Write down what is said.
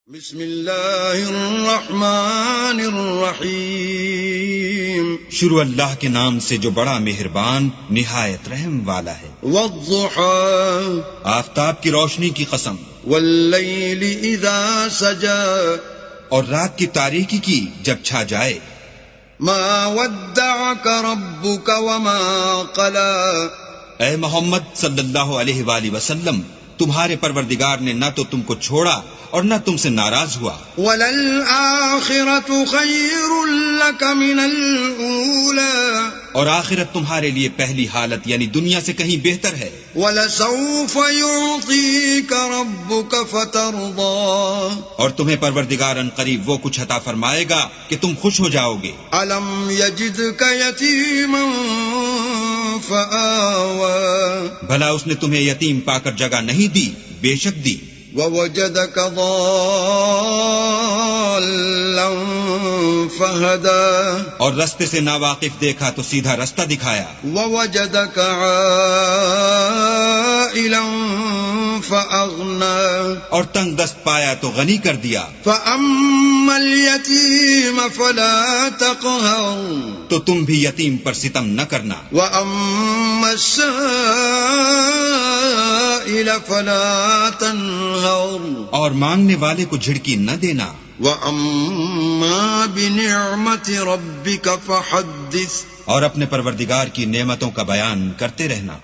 بسم اللہ الرحمن الرحیم، شروع اللہ کے نام سے جو بڑا مہربان نہایت رحم والا ہے۔ والضحى آفتاب کی روشنی کی قسم، واللیل اذا سجا اور رات کی تاریکی کی جب چھا جائے۔ ما ودعك ربك وما قلى، اے محمد صلی اللہ علیہ وآلہ وسلم، تمہارے پروردگار نے نہ تو تم کو چھوڑا اور نہ تم سے ناراض ہوا۔ وَلَلْآخِرَةُ خَيْرٌ لَكَ مِنَ الْأُولَى، اور آخرت تمہارے لیے پہلی حالت یعنی دنیا سے کہیں بہتر ہے۔ وَلَسَوْفَ يُعْطِيكَ رَبُّكَ فَتَرْضَىٰ، اور تمہیں پروردگار ان قریب وہ کچھ عطا فرمائے گا کہ تم خوش ہو جاؤ گے۔ أَلَمْ يَجِدْكَ يَتِيمًا فَآوَىٰ، بھلا اس نے تمہیں یتیم پا کر جگہ نہیں دی؟ بے شک دی۔ وَوَجَدَكَ ضَالًّا فَهَدَىٰ، اور رستے سے ناواقف دیکھا تو سیدھا رستہ دکھایا۔ وَوَجَدَكَ عَائِلًا فَأَغْنَىٰ، اور تنگ دست پایا تو غنی کر دیا۔ فَأَمَّا الْيَتِيمَ فَلَا تَقْهَرْ، تو تم بھی یتیم پر ستم نہ کرنا۔ وَأَمَّا السَّائِلَ فَلَا تَنْهَرْ، اور مانگنے والے کو جھڑکی نہ دینا۔ وَأَمَّا بِنِعْمَةِ رَبِّكَ فَحَدِّثْ، اور اپنے پروردگار کی نعمتوں کا بیان کرتے رہنا۔